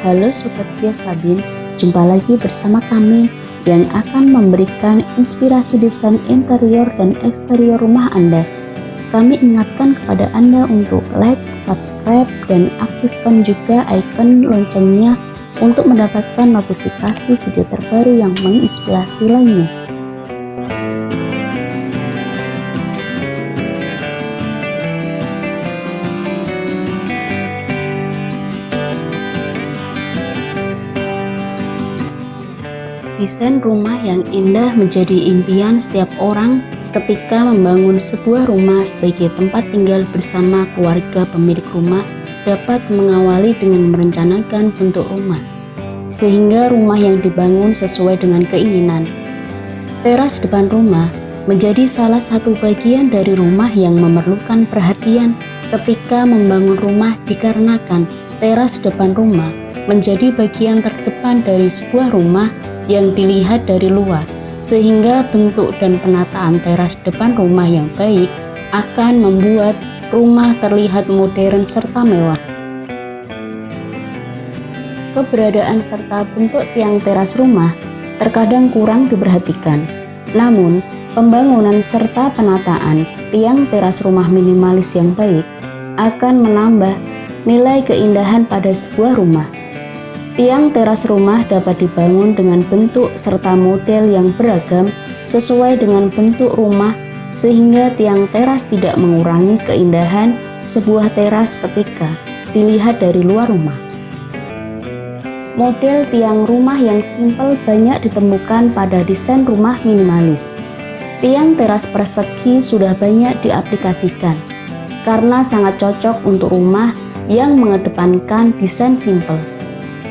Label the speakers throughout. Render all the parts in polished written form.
Speaker 1: Halo Sobat Gria Sabin, jumpa lagi bersama kami yang akan memberikan inspirasi desain interior dan eksterior rumah Anda. Kami ingatkan kepada Anda untuk like, subscribe, dan aktifkan juga icon loncengnya untuk mendapatkan notifikasi video terbaru yang menginspirasi lainnya. Desain rumah yang indah menjadi impian setiap orang ketika membangun sebuah rumah sebagai tempat tinggal bersama keluarga pemilik rumah. Dapat mengawali dengan merencanakan bentuk rumah, sehingga rumah yang dibangun sesuai dengan keinginan. Teras depan rumah menjadi salah satu bagian dari rumah yang memerlukan perhatian ketika membangun rumah, dikarenakan teras depan rumah menjadi bagian terdepan dari sebuah rumah yang dilihat dari luar, sehingga bentuk dan penataan teras depan rumah yang baik akan membuat rumah terlihat modern serta mewah. Keberadaan serta bentuk tiang teras rumah terkadang kurang diperhatikan. Namun, pembangunan serta penataan tiang teras rumah minimalis yang baik akan menambah nilai keindahan pada sebuah rumah. Tiang teras rumah dapat dibangun dengan bentuk serta model yang beragam sesuai dengan bentuk rumah, sehingga tiang teras tidak mengurangi keindahan sebuah teras ketika dilihat dari luar rumah. Model tiang rumah yang simpel banyak ditemukan pada desain rumah minimalis. Tiang teras persegi sudah banyak diaplikasikan karena sangat cocok untuk rumah yang mengedepankan desain simpel.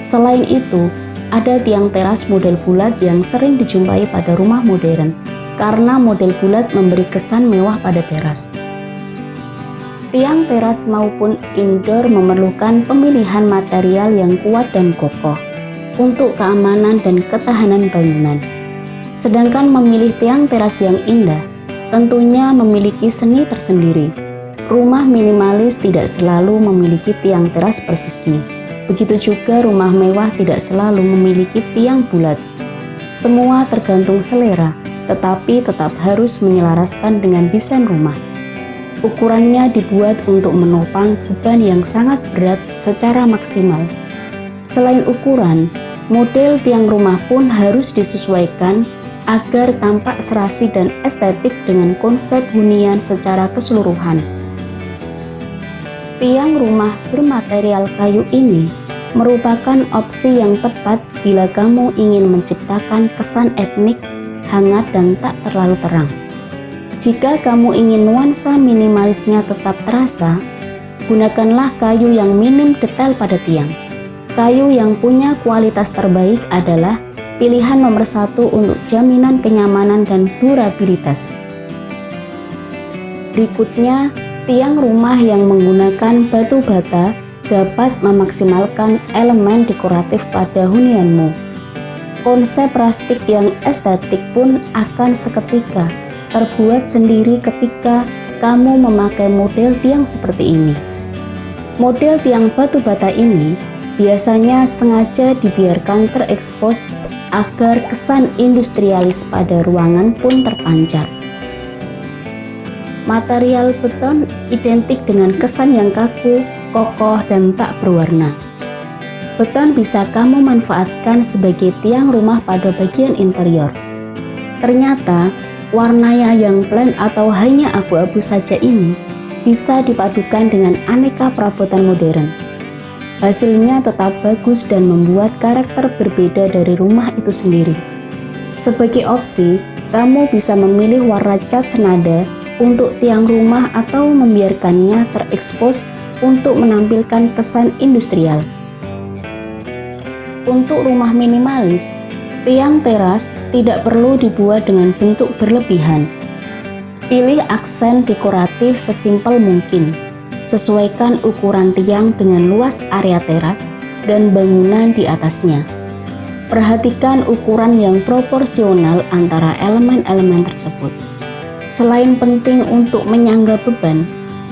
Speaker 1: Selain itu, ada tiang teras model bulat yang sering dijumpai pada rumah modern karena model bulat memberi kesan mewah pada teras. Tiang teras maupun indoor memerlukan pemilihan material yang kuat dan kokoh untuk keamanan dan ketahanan bangunan. Sedangkan memilih tiang teras yang indah tentunya memiliki seni tersendiri. Rumah minimalis tidak selalu memiliki tiang teras persegi. Begitu juga rumah mewah tidak selalu memiliki tiang bulat. Semua tergantung selera, tetapi tetap harus menyelaraskan dengan desain rumah. Ukurannya dibuat untuk menopang beban yang sangat berat secara maksimal. Selain ukuran, model tiang rumah pun harus disesuaikan agar tampak serasi dan estetik dengan konsep hunian secara keseluruhan. Tiang rumah bermaterial kayu ini merupakan opsi yang tepat bila kamu ingin menciptakan kesan etnik, hangat, dan tak terlalu terang. Jika kamu ingin nuansa minimalisnya tetap terasa, gunakanlah kayu yang minim detail pada tiang. Kayu yang punya kualitas terbaik adalah pilihan nomor satu untuk jaminan kenyamanan dan durabilitas. Berikutnya, tiang rumah yang menggunakan batu bata dapat memaksimalkan elemen dekoratif pada hunianmu. Konsep rustik yang estetik pun akan seketika terbuat sendiri ketika kamu memakai model tiang seperti ini. Model tiang batu bata ini biasanya sengaja dibiarkan terekspos agar kesan industrialis pada ruangan pun terpancar. Material beton identik dengan kesan yang kaku, kokoh, dan tak berwarna. Beton bisa kamu manfaatkan sebagai tiang rumah pada bagian interior. Ternyata, warnanya yang plain atau hanya abu-abu saja ini bisa dipadukan dengan aneka perabotan modern. Hasilnya tetap bagus dan membuat karakter berbeda dari rumah itu sendiri. Sebagai opsi, kamu bisa memilih warna cat senada untuk tiang rumah atau membiarkannya terekspos untuk menampilkan kesan industrial. Untuk rumah minimalis, tiang teras tidak perlu dibuat dengan bentuk berlebihan. Pilih aksen dekoratif sesimpel mungkin. Sesuaikan ukuran tiang dengan luas area teras dan bangunan di atasnya. Perhatikan ukuran yang proporsional antara elemen-elemen tersebut. Selain penting untuk menyangga beban,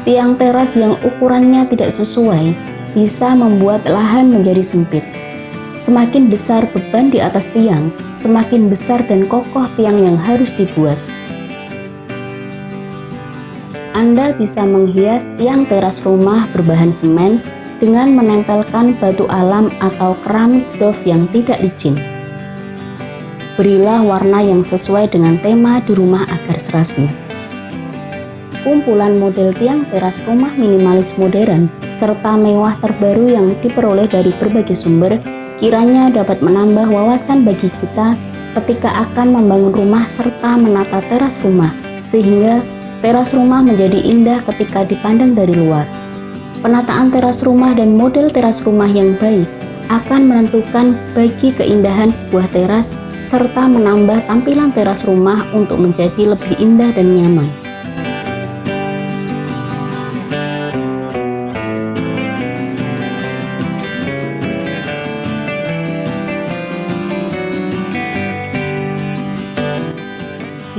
Speaker 1: tiang teras yang ukurannya tidak sesuai bisa membuat lahan menjadi sempit. Semakin besar beban di atas tiang, semakin besar dan kokoh tiang yang harus dibuat. Anda bisa menghias tiang teras rumah berbahan semen dengan menempelkan batu alam atau keramik doff yang tidak licin. Berilah warna yang sesuai dengan tema di rumah agar serasi. Kumpulan model tiang teras rumah minimalis modern serta mewah terbaru yang diperoleh dari berbagai sumber kiranya dapat menambah wawasan bagi kita ketika akan membangun rumah serta menata teras rumah, sehingga teras rumah menjadi indah ketika dipandang dari luar. Penataan teras rumah dan model teras rumah yang baik akan menentukan bagi keindahan sebuah teras serta menambah tampilan teras rumah untuk menjadi lebih indah dan nyaman.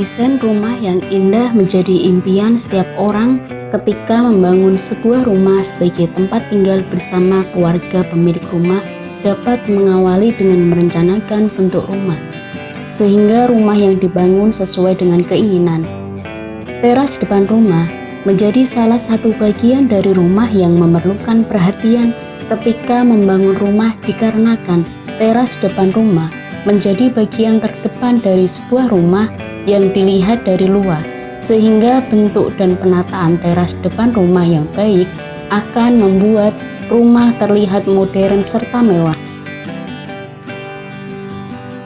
Speaker 1: Desain rumah yang indah menjadi impian setiap orang ketika membangun sebuah rumah sebagai tempat tinggal bersama keluarga pemilik rumah dapat mengawali dengan merencanakan bentuk rumah, sehingga rumah yang dibangun sesuai dengan keinginan. Teras depan rumah menjadi salah satu bagian dari rumah yang memerlukan perhatian ketika membangun rumah dikarenakan teras depan rumah menjadi bagian terdepan dari sebuah rumah yang dilihat dari luar, sehingga bentuk dan penataan teras depan rumah yang baik akan membuat rumah terlihat modern serta mewah.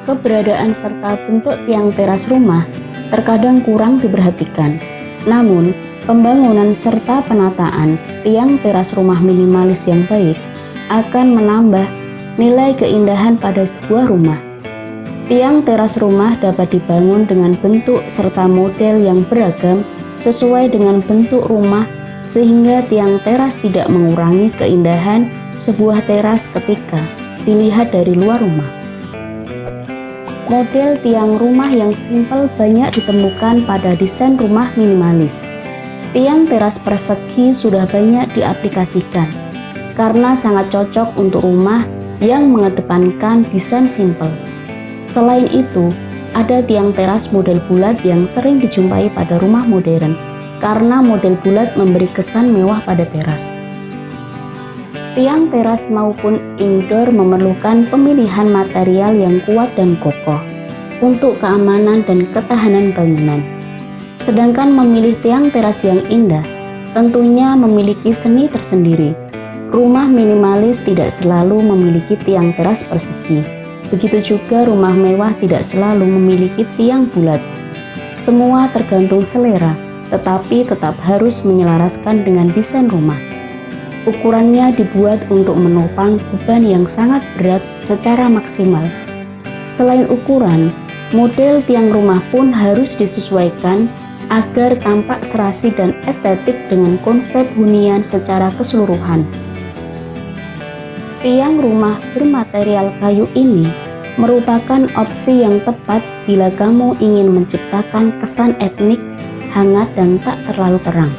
Speaker 1: Keberadaan serta bentuk tiang teras rumah terkadang kurang diperhatikan, namun pembangunan serta penataan tiang teras rumah minimalis yang baik akan menambah nilai keindahan pada sebuah rumah. Tiang teras rumah dapat dibangun dengan bentuk serta model yang beragam sesuai dengan bentuk rumah, sehingga tiang teras tidak mengurangi keindahan sebuah teras ketika dilihat dari luar rumah. Model tiang rumah yang simpel banyak ditemukan pada desain rumah minimalis. Tiang teras persegi sudah banyak diaplikasikan karena sangat cocok untuk rumah yang mengedepankan desain simpel. Selain itu, ada tiang teras model bulat yang sering dijumpai pada rumah modern karena model bulat memberi kesan mewah pada teras. Tiang teras maupun indoor memerlukan pemilihan material yang kuat dan kokoh untuk keamanan dan ketahanan bangunan. Sedangkan memilih tiang teras yang indah tentunya memiliki seni tersendiri. Rumah minimalis tidak selalu memiliki tiang teras persegi. Begitu juga rumah mewah tidak selalu memiliki tiang bulat. Semua tergantung selera, tetapi tetap harus menyelaraskan dengan desain rumah. Ukurannya dibuat untuk menopang beban yang sangat berat secara maksimal. Selain ukuran, model tiang rumah pun harus disesuaikan agar tampak serasi dan estetik dengan konsep hunian secara keseluruhan. Tiang rumah bermaterial kayu ini merupakan opsi yang tepat bila kamu ingin menciptakan kesan etnik, hangat, dan tak terlalu terang.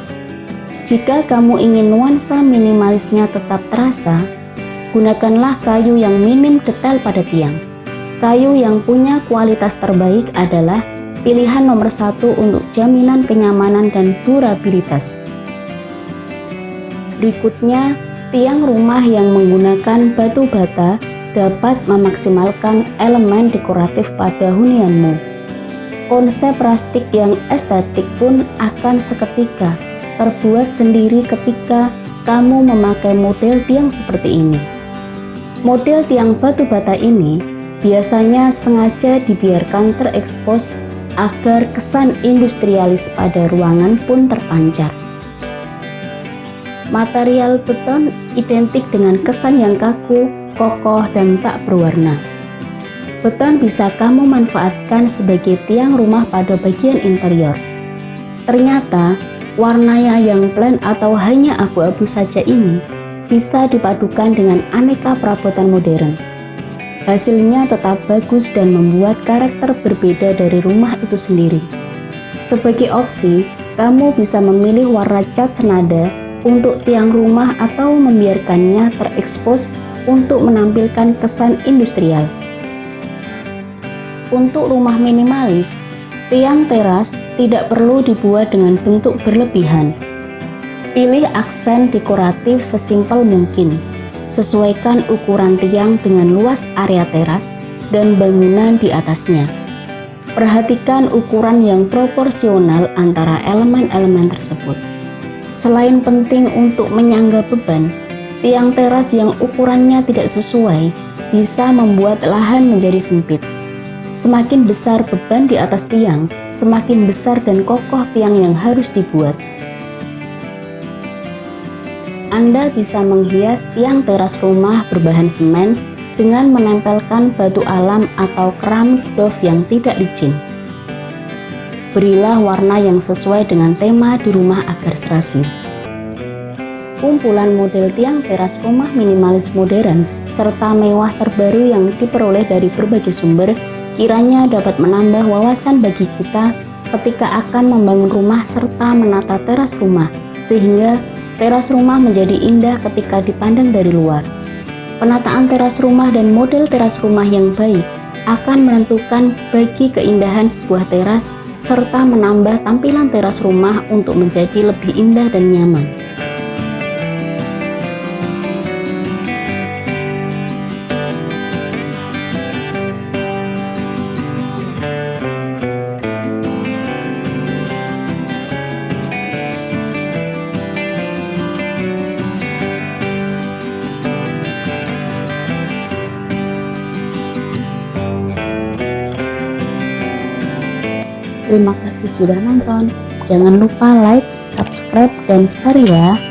Speaker 1: Jika kamu ingin nuansa minimalisnya tetap terasa, gunakanlah kayu yang minim detail pada tiang. Kayu yang punya kualitas terbaik adalah pilihan nomor satu untuk jaminan kenyamanan dan durabilitas. Berikutnya, tiang rumah yang menggunakan batu bata dapat memaksimalkan elemen dekoratif pada hunianmu. Konsep rustik yang estetik pun akan seketika terbuat sendiri ketika kamu memakai model tiang seperti ini. Model tiang batu bata ini biasanya sengaja dibiarkan terekspos agar kesan industrialis pada ruangan pun terpancar. Material beton identik dengan kesan yang kaku, kokoh, dan tak berwarna. Beton bisa kamu manfaatkan sebagai tiang rumah pada bagian interior. Ternyata, warnanya yang plain atau hanya abu-abu saja ini bisa dipadukan dengan aneka perabotan modern. Hasilnya tetap bagus dan membuat karakter berbeda dari rumah itu sendiri. Sebagai opsi, kamu bisa memilih warna cat senada untuk tiang rumah atau membiarkannya terekspos untuk menampilkan kesan industrial. Untuk rumah minimalis, tiang teras tidak perlu dibuat dengan bentuk berlebihan. Pilih aksen dekoratif sesimpel mungkin. Sesuaikan ukuran tiang dengan luas area teras dan bangunan di atasnya. Perhatikan ukuran yang proporsional antara elemen-elemen tersebut. Selain penting untuk menyangga beban, tiang teras yang ukurannya tidak sesuai bisa membuat lahan menjadi sempit. Semakin besar beban di atas tiang, semakin besar dan kokoh tiang yang harus dibuat. Anda bisa menghias tiang teras rumah berbahan semen dengan menempelkan batu alam atau keramik doff yang tidak licin. Berilah warna yang sesuai dengan tema di rumah agar serasi. Kumpulan model tiang teras rumah minimalis modern serta mewah terbaru yang diperoleh dari berbagai sumber kiranya dapat menambah wawasan bagi kita ketika akan membangun rumah serta menata teras rumah, sehingga teras rumah menjadi indah ketika dipandang dari luar. Penataan teras rumah dan model teras rumah yang baik akan menentukan bagi keindahan sebuah teras serta menambah tampilan teras rumah untuk menjadi lebih indah dan nyaman. Terima kasih sudah nonton. Jangan lupa like, subscribe, dan share ya.